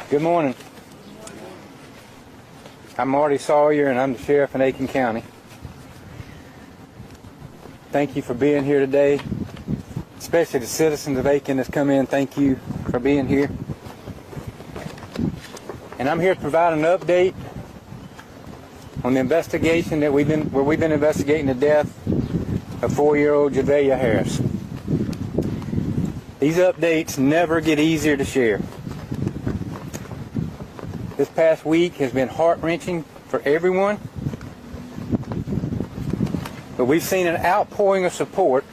Good morning. I'm Marty Sawyer, and I'm the sheriff in Aiken County. Thank you for being here today, especially the citizens of Aiken that's come in. Thank you for being here. And I'm here to provide an update on the investigation that we've been investigating the death of 4-year-old Javeayah Harris. These updates never get easier to share. This past week has been heart-wrenching for everyone, but we've seen an outpouring of support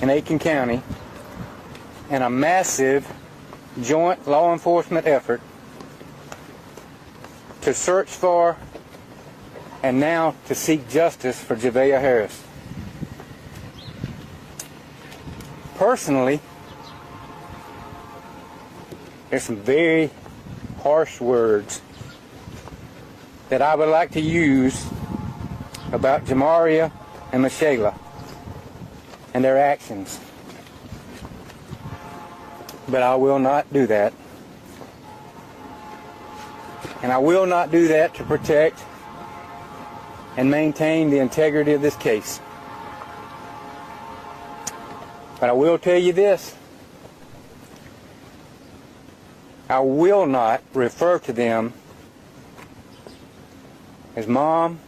in Aiken County and a massive joint law enforcement effort to search for and now to seek justice for Javeayah Harris. Personally, there's some very harsh words that I would like to use about Johmarea and Michilae and their actions. But I will not do that. And I will not do that to protect and maintain the integrity of this case. But I will tell you this. I will not refer to them as mom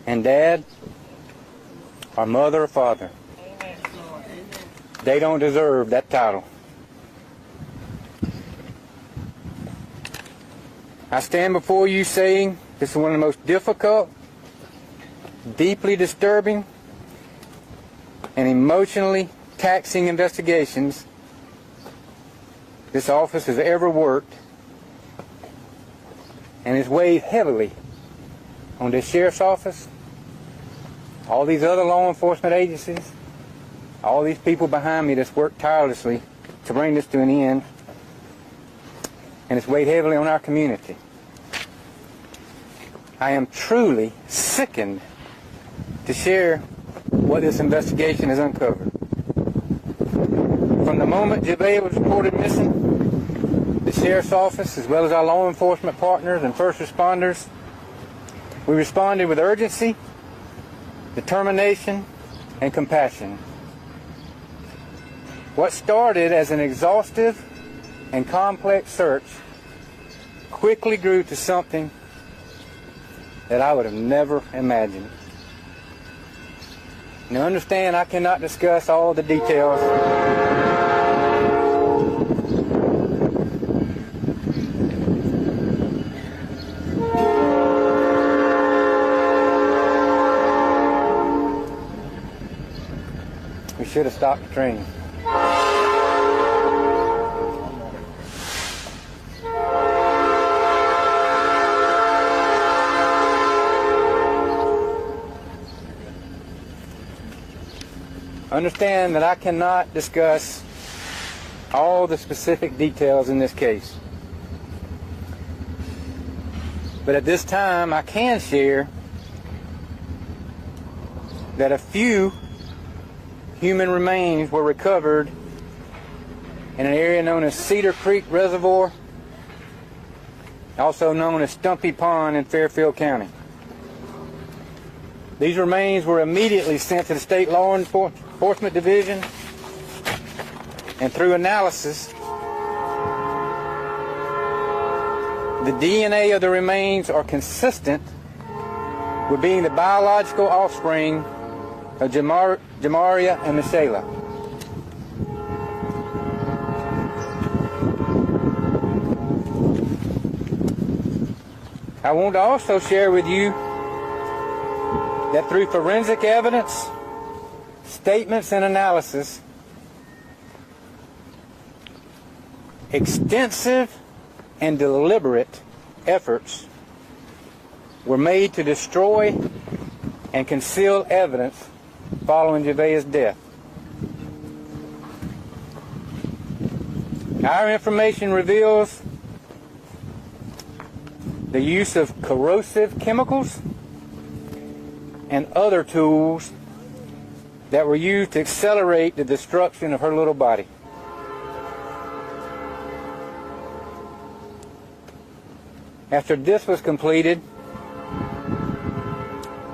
and dad or mother or father. They don't deserve that title. I stand before you saying this is one of the most difficult, deeply disturbing, and emotionally taxing investigations this office has ever worked, and it's weighed heavily on the sheriff's office, all these other law enforcement agencies, all these people behind me that's worked tirelessly to bring this to an end, and it's weighed heavily on our community. I am truly sickened to share what this investigation has uncovered. From the moment Javeayah was reported missing, the sheriff's office, as well as our law enforcement partners and first responders, we responded with urgency, determination, and compassion. What started as an exhaustive and complex search quickly grew to something that I would have never imagined. Now understand, I cannot discuss all the details. We should have stopped the train. Understand that I cannot discuss all the specific details in this case. But at this time, I can share that a few human remains were recovered in an area known as Cedar Creek Reservoir, also known as Stumpy Pond in Fairfield County. These remains were immediately sent to the State Law Enforcement Division, and through analysis, the DNA of the remains are consistent with being the biological offspring of Johmarea and Michilae. I want to also share with you that through forensic evidence, statements, and analysis, extensive and deliberate efforts were made to destroy and conceal evidence following Javeayah's death. Our information reveals the use of corrosive chemicals and other tools that were used to accelerate the destruction of her little body. After this was completed,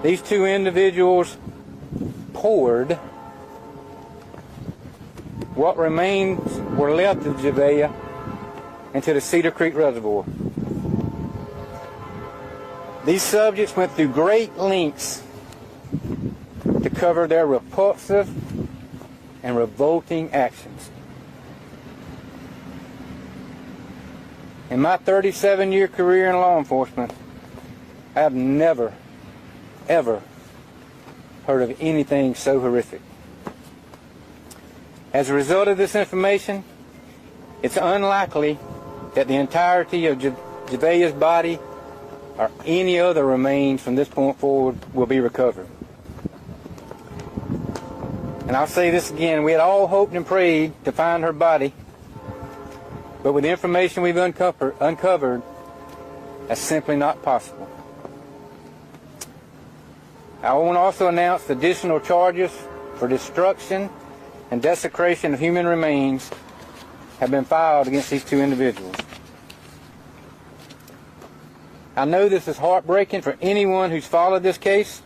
these two individuals poured what remains were left of Javeayah into the Cedar Creek Reservoir. These subjects went through great lengths to cover their repulsive and revolting actions. In my 37-year career in law enforcement, I have never, ever heard of anything so horrific. As a result of this information, it's unlikely that the entirety of Javeayah's body or any other remains from this point forward will be recovered. And I'll say this again, we had all hoped and prayed to find her body, but with the information we've uncovered, that's simply not possible. I want to also announce additional charges for destruction and desecration of human remains have been filed against these two individuals. I know this is heartbreaking for anyone who's followed this case.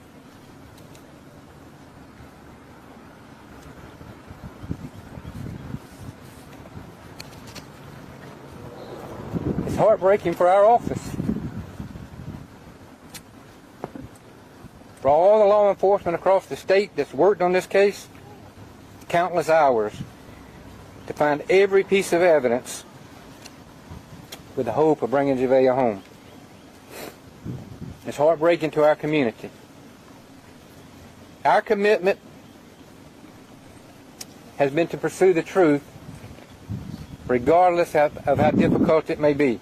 It's heartbreaking for our office. For all the law enforcement across the state that's worked on this case, countless hours to find every piece of evidence with the hope of bringing Javeayah home. It's heartbreaking to our community. Our commitment has been to pursue the truth regardless of how difficult it may be.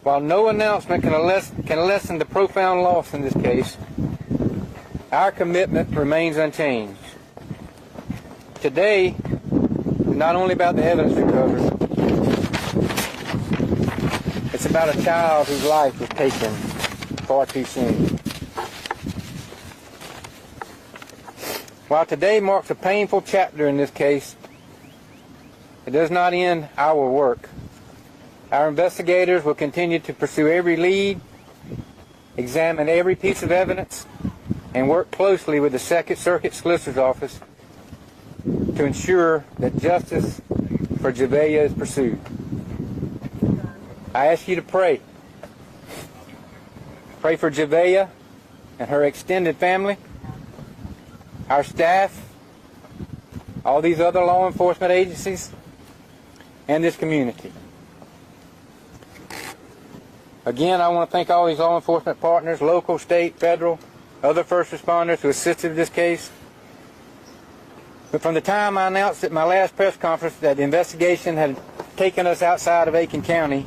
While no announcement can lessen the profound loss in this case, our commitment remains unchanged. Today is not only about the evidence recovered, it's about a child whose life was taken far too soon. While today marks a painful chapter in this case, it does not end our work. Our investigators will continue to pursue every lead, examine every piece of evidence, and work closely with the Second Circuit Solicitor's Office to ensure that justice for Javeayah is pursued. I ask you to pray. Pray for Javeayah and her extended family, our staff, all these other law enforcement agencies, and this community. Again, I want to thank all these law enforcement partners, local, state, federal, other first responders who assisted in this case. But from the time I announced at my last press conference that the investigation had taken us outside of Aiken County,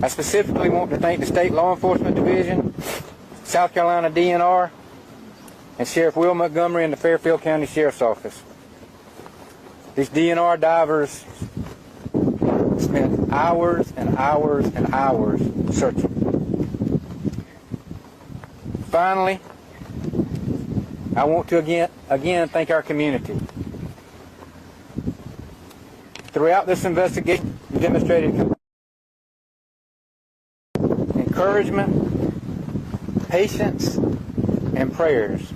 I specifically want to thank the State Law Enforcement Division, South Carolina DNR, and Sheriff Will Montgomery and the Fairfield County Sheriff's Office. These DNR divers spent hours and hours and hours searching. Finally, I want to again thank our community. Throughout this investigation, you demonstrated encouragement, patience, and prayers.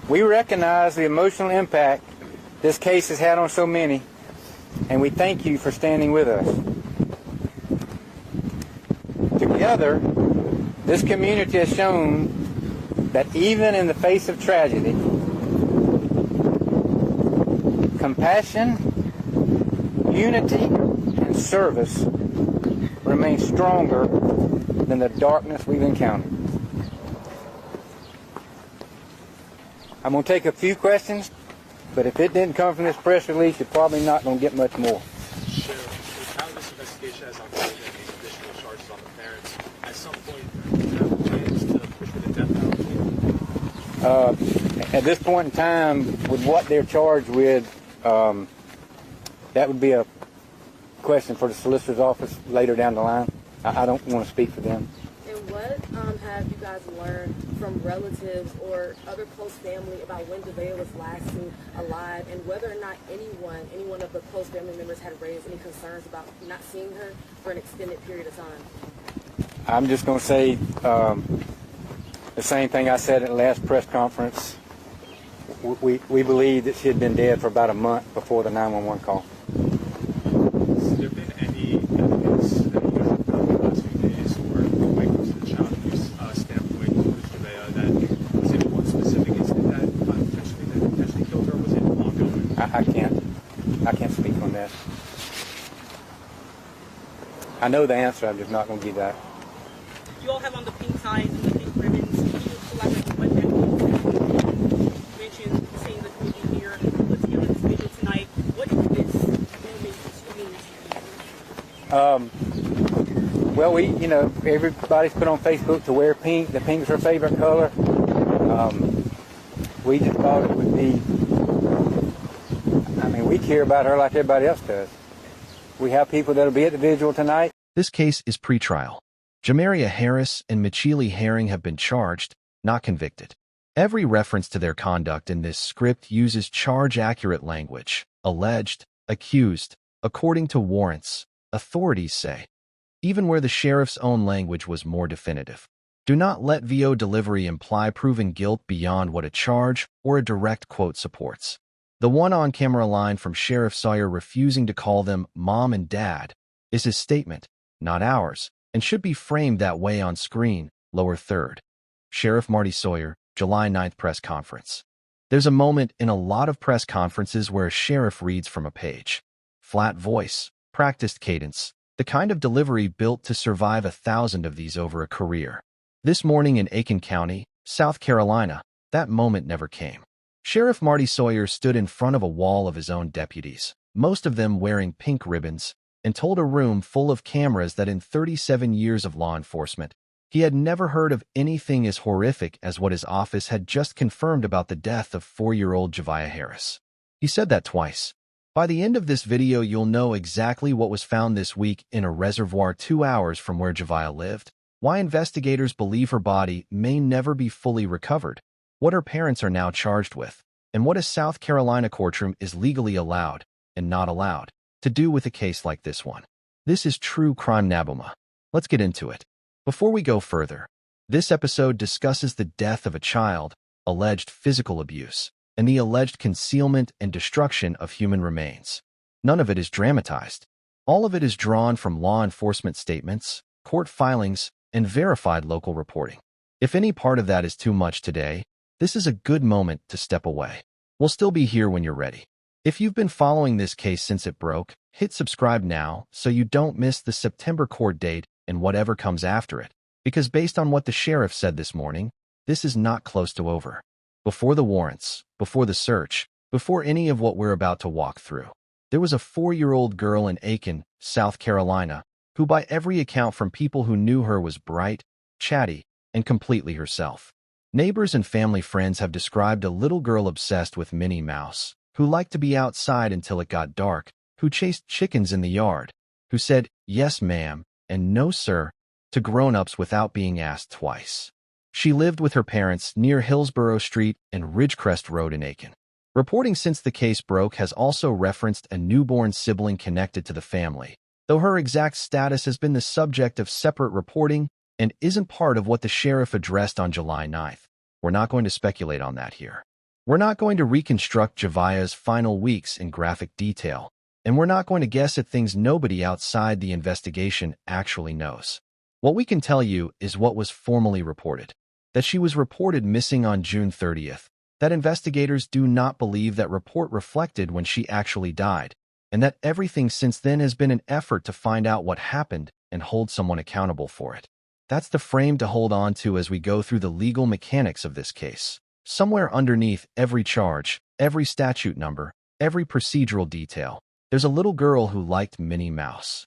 We recognize the emotional impact this case has had on so many, and we thank you for standing with us. Together, this community has shown that even in the face of tragedy, compassion, unity, and service remain stronger than the darkness we've encountered. I'm going to take a few questions, but if it didn't come from this press release, you're probably not going to get much more. Sheriff, how this investigation has unfolded and these additional charges on the parents, at some point, do you have plans to push for the death penalty? At this point in time, with what they're charged with, that would be a question for the solicitor's office later down the line. I don't want to speak for them. And what have you guys learned from relatives or other close family about when Javeayah was last seen alive, and whether or not anyone of the close family members had raised any concerns about not seeing her for an extended period of time? I'm just going to say the same thing I said at the last press conference. We believe that she had been dead for about a month before the 911 call. Has there been any evidence that you guys have found in the last few days, or when it comes to the child abuse standpoint towards Javeayah, that was it one specific incident that potentially killed her, or was it ongoing? I can't speak on that. I know the answer. I'm just not going to give that. You all have on the pink signs and the pink ribbons. Can you elaborate on what that means? You mentioned seeing the community here put together this video tonight. What does this movement mean to you? Well, everybody's put on Facebook to wear pink. The pink's her favorite color. We just thought it would be, we care about her like everybody else does. We have people that'll be at the vigil tonight. This case is pretrial. Javeayah Harris and Michilae have been charged, not convicted. Every reference to their conduct in this script uses charge-accurate language. Alleged, accused, according to warrants, authorities say. Even where the sheriff's own language was more definitive. Do not let VO delivery imply proven guilt beyond what a charge or a direct quote supports. The one on-camera line from Sheriff Sawyer refusing to call them mom and dad is his statement, not ours, and should be framed that way on screen, lower third. Sheriff Marty Sawyer, July 9th press conference. There's a moment in a lot of press conferences where a sheriff reads from a page. Flat voice, practiced cadence, the kind of delivery built to survive 1,000 of these over a career. This morning in Aiken County, South Carolina, that moment never came. Sheriff Marty Sawyer stood in front of a wall of his own deputies, most of them wearing pink ribbons, and told a room full of cameras that in 37 years of law enforcement, he had never heard of anything as horrific as what his office had just confirmed about the death of 4-year-old Javeayah Harris. He said that twice. By the end of this video, you'll know exactly what was found this week in a reservoir 2 hours from where Javeayah lived, why investigators believe her body may never be fully recovered, what her parents are now charged with, and what a South Carolina courtroom is legally allowed and not allowed to do with a case like this one. This is true crime nabuma. Let's get into it. Before we go further, this episode discusses the death of a child, alleged physical abuse, and the alleged concealment and destruction of human remains. None of it is dramatized. All of it is drawn from law enforcement statements, court filings, and verified local reporting. If any part of that is too much today, this is a good moment to step away. We'll still be here when you're ready. If you've been following this case since it broke, hit subscribe now so you don't miss the September court date and whatever comes after it, because based on what the sheriff said this morning, this is not close to over. Before the warrants, before the search, before any of what we're about to walk through, there was a 4-year-old girl in Aiken, South Carolina, who by every account from people who knew her was bright, chatty, and completely herself. Neighbors and family friends have described a little girl obsessed with Minnie Mouse, who liked to be outside until it got dark, who chased chickens in the yard, who said, "Yes, ma'am," and "No, sir," to grown-ups without being asked twice. She lived with her parents near Hillsborough Street and Ridgecrest Road in Aiken. Reporting since the case broke has also referenced a newborn sibling connected to the family, though her exact status has been the subject of separate reporting and isn't part of what the sheriff addressed on July 9th. We're not going to speculate on that here. We're not going to reconstruct Javeayah's final weeks in graphic detail, and we're not going to guess at things nobody outside the investigation actually knows. What we can tell you is what was formally reported, that she was reported missing on June 30th, that investigators do not believe that report reflected when she actually died, and that everything since then has been an effort to find out what happened and hold someone accountable for it. That's the frame to hold on to as we go through the legal mechanics of this case. Somewhere underneath every charge, every statute number, every procedural detail, there's a little girl who liked Minnie Mouse.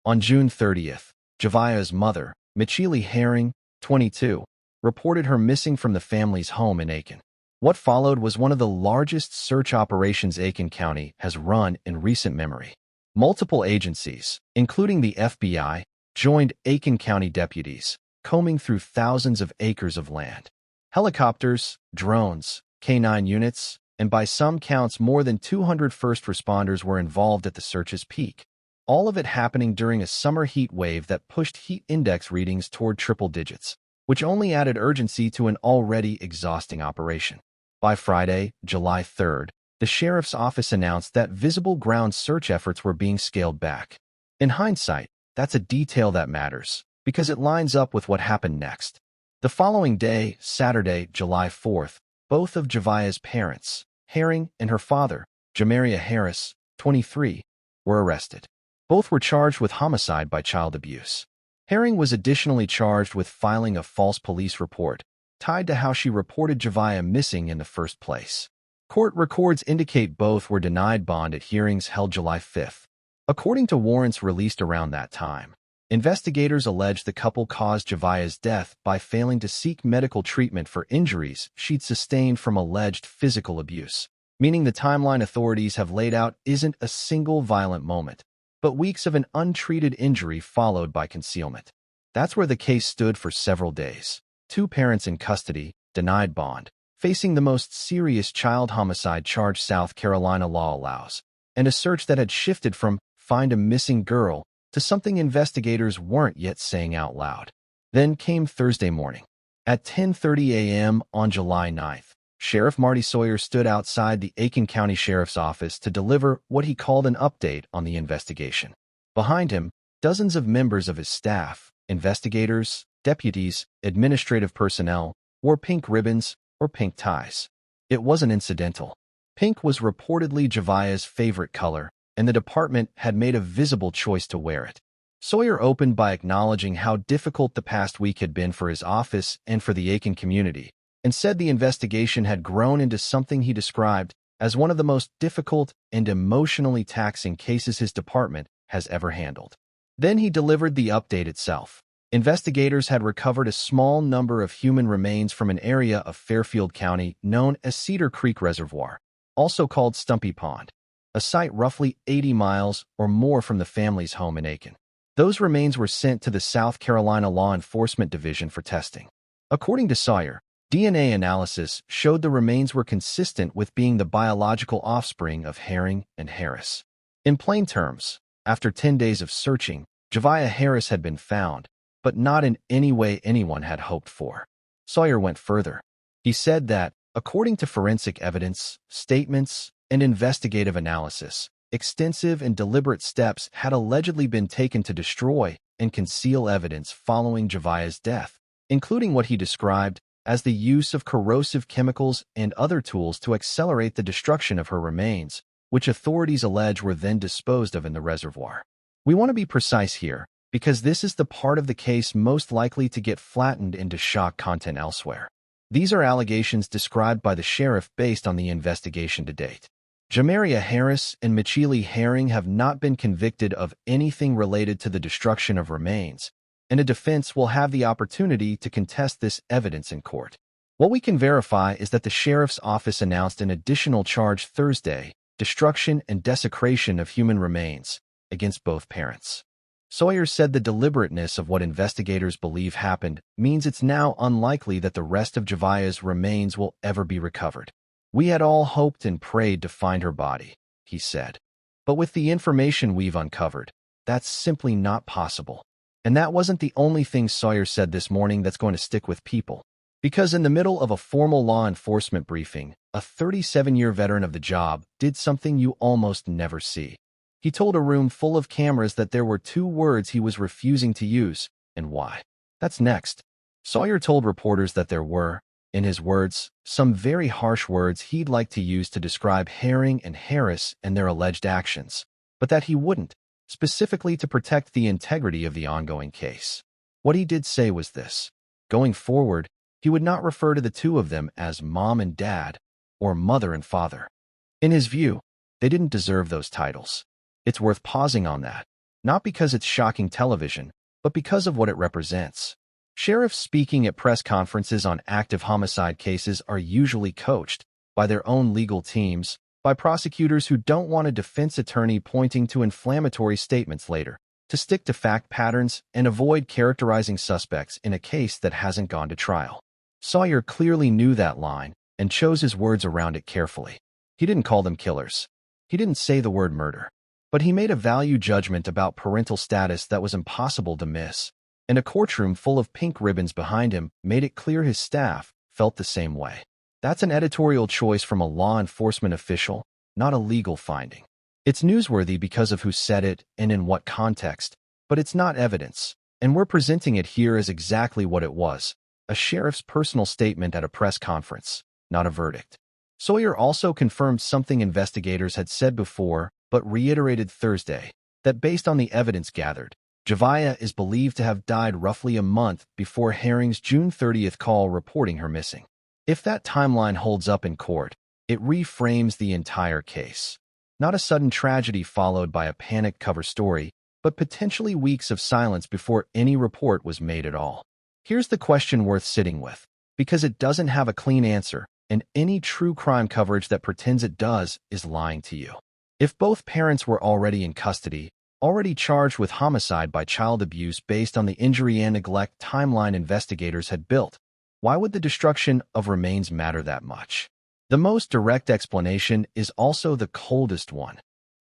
On June 30th, Javeayah's mother, Michilae, 22, reported her missing from the family's home in Aiken. What followed was one of the largest search operations Aiken County has run in recent memory. Multiple agencies, including the FBI, joined Aiken County deputies, combing through thousands of acres of land. Helicopters, drones, K-9 units, and by some counts more than 200 first responders were involved at the search's peak. All of it happening during a summer heat wave that pushed heat index readings toward triple digits, which only added urgency to an already exhausting operation. By Friday, July 3rd, the sheriff's office announced that visible ground search efforts were being scaled back. In hindsight, that's a detail that matters, because it lines up with what happened next. The following day, Saturday, July 4th, both of Javeayah's parents, Herring and her father, Javeayah Harris, 23, were arrested. Both were charged with homicide by child abuse. Herring was additionally charged with filing a false police report, tied to how she reported Javeayah missing in the first place. Court records indicate both were denied bond at hearings held July 5th. According to warrants released around that time, investigators allege the couple caused Javeayah's death by failing to seek medical treatment for injuries she'd sustained from alleged physical abuse, meaning the timeline authorities have laid out isn't a single violent moment, but weeks of an untreated injury followed by concealment. That's where the case stood for several days. 2 parents in custody, denied bond, facing the most serious child homicide charge South Carolina law allows, and a search that had shifted from "find a missing girl" to something investigators weren't yet saying out loud. Then came Thursday morning. At 10:30 a.m. on July 9th, Sheriff Marty Sawyer stood outside the Aiken County Sheriff's Office to deliver what he called an update on the investigation. Behind him, dozens of members of his staff, investigators, deputies, administrative personnel, wore pink ribbons or pink ties. It wasn't incidental. Pink was reportedly Javeayah's favorite color, and the department had made a visible choice to wear it. Sawyer opened by acknowledging how difficult the past week had been for his office and for the Aiken community, and said the investigation had grown into something he described as one of the most difficult and emotionally taxing cases his department has ever handled. Then he delivered the update itself. Investigators had recovered a small number of human remains from an area of Fairfield County known as Cedar Creek Reservoir, also called Stumpy Pond, a site roughly 80 miles or more from the family's home in Aiken. Those remains were sent to the South Carolina Law Enforcement Division for testing. According to Sawyer, DNA analysis showed the remains were consistent with being the biological offspring of Herring and Harris. In plain terms, after 10 days of searching, Javeayah Harris had been found, but not in any way anyone had hoped for. Sawyer went further. He said that, according to forensic evidence, statements, and investigative analysis, extensive and deliberate steps had allegedly been taken to destroy and conceal evidence following Javeayah's death, including what he described as the use of corrosive chemicals and other tools to accelerate the destruction of her remains, which authorities allege were then disposed of in the reservoir. We want to be precise here, because this is the part of the case most likely to get flattened into shock content elsewhere. These are allegations described by the sheriff based on the investigation to date. Johmarea Harris and Michilae Herring have not been convicted of anything related to the destruction of remains, and a defense will have the opportunity to contest this evidence in court. What we can verify is that the sheriff's office announced an additional charge Thursday, destruction and desecration of human remains, against both parents. Sawyer said the deliberateness of what investigators believe happened means it's now unlikely that the rest of Javeayah's remains will ever be recovered. "We had all hoped and prayed to find her body," he said. "But with the information we've uncovered, that's simply not possible." And that wasn't the only thing Sawyer said this morning that's going to stick with people. Because in the middle of a formal law enforcement briefing, a 37-year veteran of the job did something you almost never see. He told a room full of cameras that there were 2 words he was refusing to use, and why. That's next. Sawyer told reporters that there were, in his words, some very harsh words he'd like to use to describe Herring and Harris and their alleged actions, but that he wouldn't, specifically to protect the integrity of the ongoing case. What he did say was this: going forward, he would not refer to the 2 of them as mom and dad, or mother and father. In his view, they didn't deserve those titles. It's worth pausing on that, not because it's shocking television, but because of what it represents. Sheriffs speaking at press conferences on active homicide cases are usually coached by their own legal teams, by prosecutors who don't want a defense attorney pointing to inflammatory statements later. to stick to fact patterns and avoid characterizing suspects in a case that hasn't gone to trial. Sawyer clearly knew that line and chose his words around it carefully. He didn't call them killers. He didn't say the word murder. But he made a value judgment about parental status that was impossible to miss, and a courtroom full of pink ribbons behind him made it clear his staff felt the same way. That's an editorial choice from a law enforcement official, not a legal finding. It's newsworthy because of who said it and in what context, but it's not evidence, and we're presenting it here as exactly what it was, a sheriff's personal statement at a press conference, not a verdict. Sawyer also confirmed something investigators had said before, but reiterated Thursday, that based on the evidence gathered, Javeayah is believed to have died roughly a month before Herring's June 30th call reporting her missing. If that timeline holds up in court, it reframes the entire case. Not a sudden tragedy followed by a panic cover story, but potentially weeks of silence before any report was made at all. Here's the question worth sitting with, because it doesn't have a clean answer, and any true crime coverage that pretends it does is lying to you. If both parents were already in custody, already charged with homicide by child abuse based on the injury and neglect timeline investigators had built, why would the destruction of remains matter that much? The most direct explanation is also the coldest one.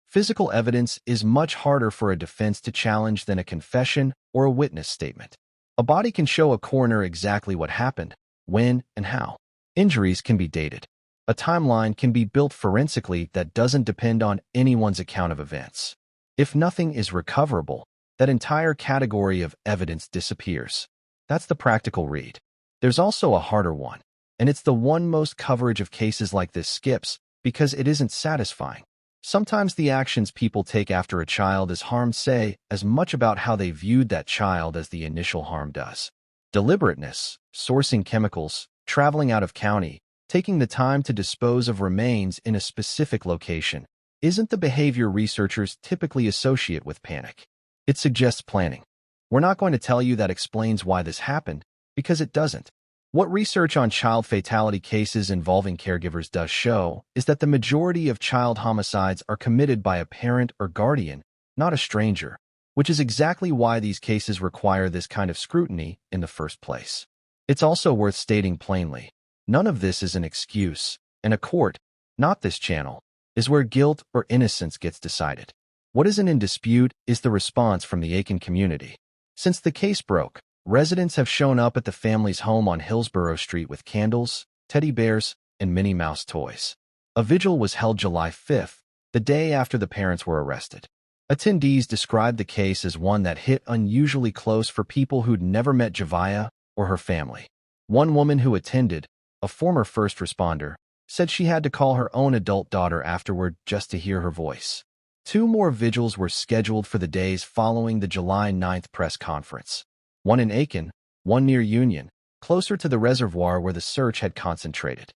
Physical evidence is much harder for a defense to challenge than a confession or a witness statement. A body can show a coroner exactly what happened, when, and how. Injuries can be dated. A timeline can be built forensically that doesn't depend on anyone's account of events. If nothing is recoverable, that entire category of evidence disappears. That's the practical read. There's also a harder one, and it's the one most coverage of cases like this skips because it isn't satisfying. Sometimes the actions people take after a child is harm say as much about how they viewed that child as the initial harm does. Deliberateness, sourcing chemicals, traveling out of county, taking the time to dispose of remains in a specific location, isn't the behavior researchers typically associate with panic. It suggests planning. We're not going to tell you that explains why this happened, because it doesn't. What research on child fatality cases involving caregivers does show is that the majority of child homicides are committed by a parent or guardian, not a stranger, which is exactly why these cases require this kind of scrutiny in the first place. It's also worth stating plainly, none of this is an excuse, and a court, not this channel, is where guilt or innocence gets decided. What isn't in dispute is the response from the Aiken community. Since the case broke, residents have shown up at the family's home on Hillsborough Street with candles, teddy bears, and Minnie Mouse toys. A vigil was held July 5th, the day after the parents were arrested. Attendees described the case as one that hit unusually close for people who'd never met Javeayah or her family. One woman who attended, a former first responder, said she had to call her own adult daughter afterward just to hear her voice. 2 more vigils were scheduled for the days following the July 9th press conference. One in Aiken, one near Union, closer to the reservoir where the search had concentrated.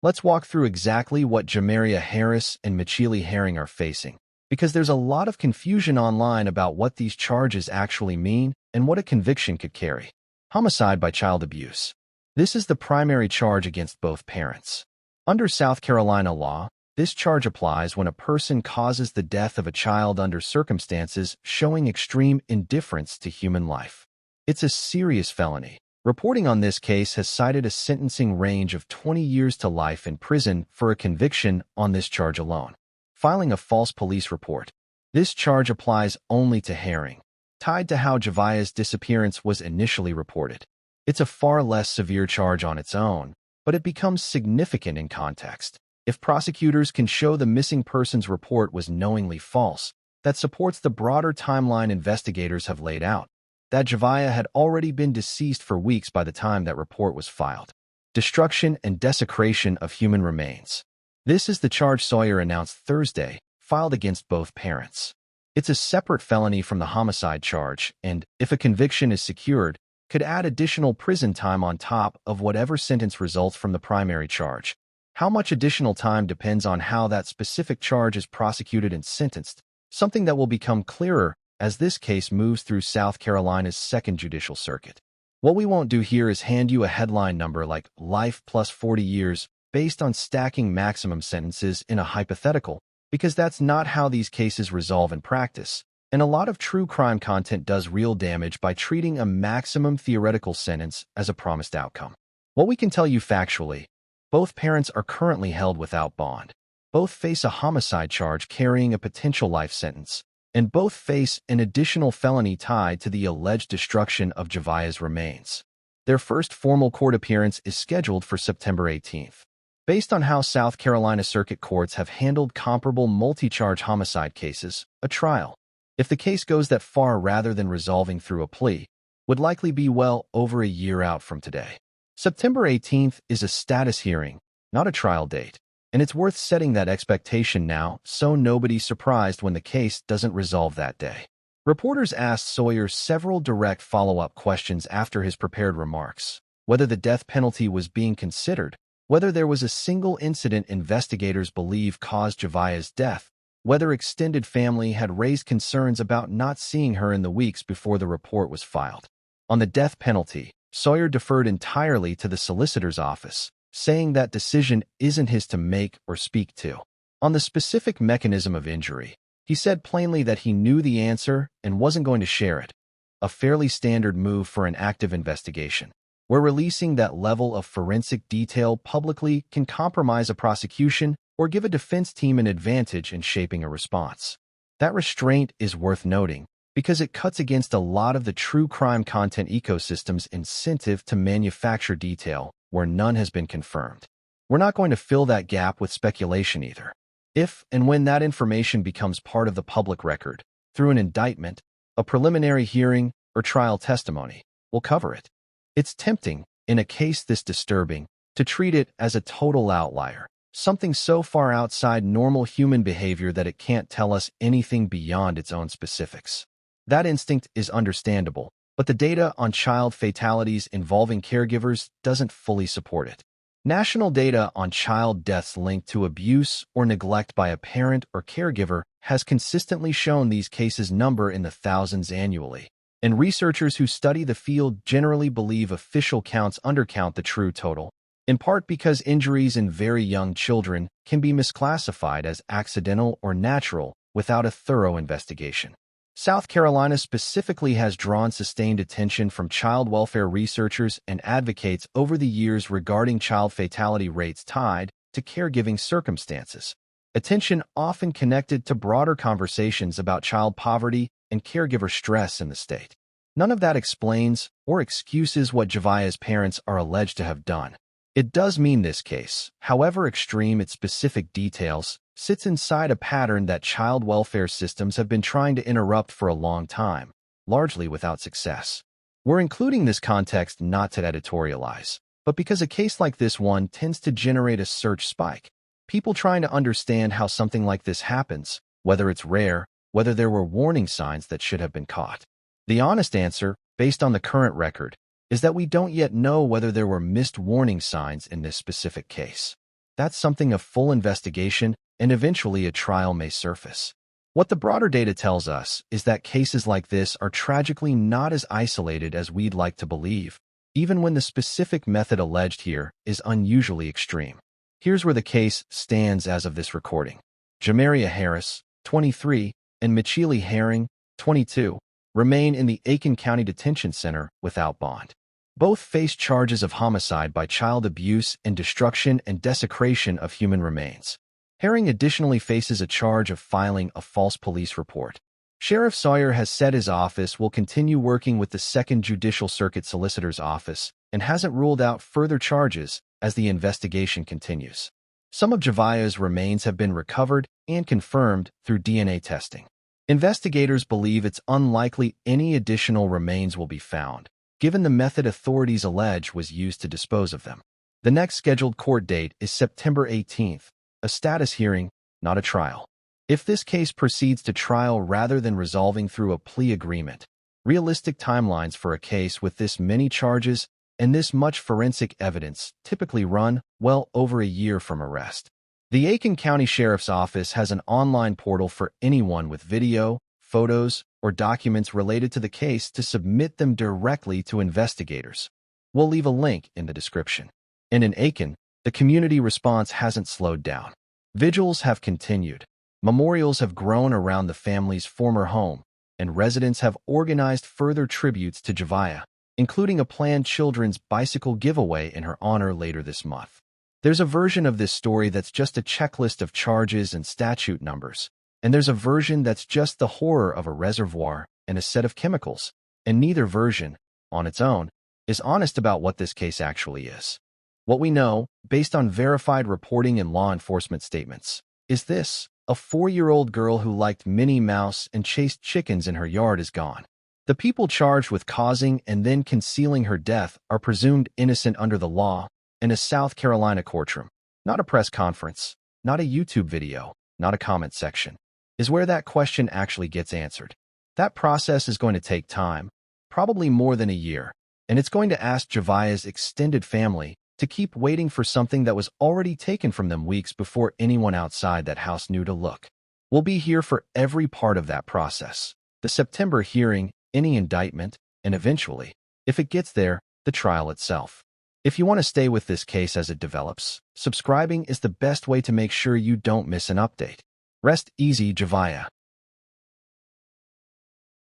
Let's walk through exactly what Javeayah Harris and Michilae Herring are facing, because there's a lot of confusion online about what these charges actually mean and what a conviction could carry. Homicide by child abuse. This is the primary charge against both parents. Under South Carolina law, this charge applies when a person causes the death of a child under circumstances showing extreme indifference to human life. It's a serious felony. Reporting on this case has cited a sentencing range of 20 years to life in prison for a conviction on this charge alone. Filing a false police report. This charge applies only to Herring, tied to how Javeayah's disappearance was initially reported. It's a far less severe charge on its own, but it becomes significant in context. If prosecutors can show the missing person's report was knowingly false, that supports the broader timeline investigators have laid out, that Javeayah had already been deceased for weeks by the time that report was filed. Destruction and desecration of human remains. This is the charge Sawyer announced Thursday, filed against both parents. It's a separate felony from the homicide charge, and, if a conviction is secured, could add additional prison time on top of whatever sentence results from the primary charge. How much additional time depends on how that specific charge is prosecuted and sentenced, something that will become clearer as this case moves through South Carolina's Second Judicial Circuit. What we won't do here is hand you a headline number like life plus 40 years based on stacking maximum sentences in a hypothetical, because that's not how these cases resolve in practice. And a lot of true crime content does real damage by treating a maximum theoretical sentence as a promised outcome. What we can tell you factually, both parents are currently held without bond. Both face a homicide charge carrying a potential life sentence, and both face an additional felony tied to the alleged destruction of Javeayah's remains. Their first formal court appearance is scheduled for September 18th. Based on how South Carolina circuit courts have handled comparable multi-charge homicide cases, a trial, if the case goes that far rather than resolving through a plea, would likely be well over a year out from today. September 18th is a status hearing, not a trial date, and it's worth setting that expectation now so nobody's surprised when the case doesn't resolve that day. Reporters asked Sawyer several direct follow-up questions after his prepared remarks, whether the death penalty was being considered, whether there was a single incident investigators believe caused Javeayah's death, whether extended family had raised concerns about not seeing her in the weeks before the report was filed. On the death penalty, Sawyer deferred entirely to the solicitor's office, saying that decision isn't his to make or speak to. On the specific mechanism of injury, he said plainly that he knew the answer and wasn't going to share it, a fairly standard move for an active investigation, where releasing that level of forensic detail publicly can compromise a prosecution or give a defense team an advantage in shaping a response. That restraint is worth noting because it cuts against a lot of the true crime content ecosystem's incentive to manufacture detail where none has been confirmed. We're not going to fill that gap with speculation either. If and when that information becomes part of the public record, through an indictment, a preliminary hearing, or trial testimony, we'll cover it. It's tempting, in a case this disturbing, to treat it as a total outlier, something so far outside normal human behavior that it can't tell us anything beyond its own specifics. That instinct is understandable, but the data on child fatalities involving caregivers doesn't fully support it. National data on child deaths linked to abuse or neglect by a parent or caregiver has consistently shown these cases number in the thousands annually, and researchers who study the field generally believe official counts undercount the true total, in part because injuries in very young children can be misclassified as accidental or natural without a thorough investigation. South Carolina specifically has drawn sustained attention from child welfare researchers and advocates over the years regarding child fatality rates tied to caregiving circumstances, attention often connected to broader conversations about child poverty and caregiver stress in the state. None of that explains or excuses what Javeayah's parents are alleged to have done. It does mean this case, however extreme its specific details, sits inside a pattern that child welfare systems have been trying to interrupt for a long time, largely without success. We're including this context not to editorialize, but because a case like this one tends to generate a search spike. People trying to understand how something like this happens, whether it's rare, whether there were warning signs that should have been caught. The honest answer, based on the current record, is that we don't yet know whether there were missed warning signs in this specific case. That's something a full investigation and eventually a trial may surface. What the broader data tells us is that cases like this are tragically not as isolated as we'd like to believe, even when the specific method alleged here is unusually extreme. Here's where the case stands as of this recording. Javeayah Harris, 23, and Michilae Herring, 22, remain in the Aiken County Detention Center without bond. Both face charges of homicide by child abuse and destruction and desecration of human remains. Herring additionally faces a charge of filing a false police report. Sheriff Sawyer has said his office will continue working with the 2nd Judicial Circuit Solicitor's Office and hasn't ruled out further charges as the investigation continues. Some of Javeayah's remains have been recovered and confirmed through DNA testing. Investigators believe it's unlikely any additional remains will be found, given the method authorities allege was used to dispose of them. The next scheduled court date is September 18th, a status hearing, not a trial. If this case proceeds to trial rather than resolving through a plea agreement, realistic timelines for a case with this many charges and this much forensic evidence typically run well over a year from arrest. The Aiken County Sheriff's Office has an online portal for anyone with video, photos, or documents related to the case to submit them directly to investigators. We'll leave a link in the description. And in Aiken, the community response hasn't slowed down. Vigils have continued. Memorials have grown around the family's former home, and residents have organized further tributes to Javeayah, including a planned children's bicycle giveaway in her honor later this month. There's a version of this story that's just a checklist of charges and statute numbers, and there's a version that's just the horror of a reservoir and a set of chemicals, and neither version, on its own, is honest about what this case actually is. What we know, based on verified reporting and law enforcement statements, is this: a 4-year-old girl who liked Minnie Mouse and chased chickens in her yard is gone. The people charged with causing and then concealing her death are presumed innocent under the law in a South Carolina courtroom. Not a press conference, not a YouTube video, not a comment section, is where that question actually gets answered. That process is going to take time, probably more than a year, and it's going to ask Javeayah's extended family to keep waiting for something that was already taken from them weeks before anyone outside that house knew to look. We'll be here for every part of that process: the September hearing, any indictment, and eventually, if it gets there, the trial itself. If you want to stay with this case as it develops, subscribing is the best way to make sure you don't miss an update. Rest easy, Javeayah.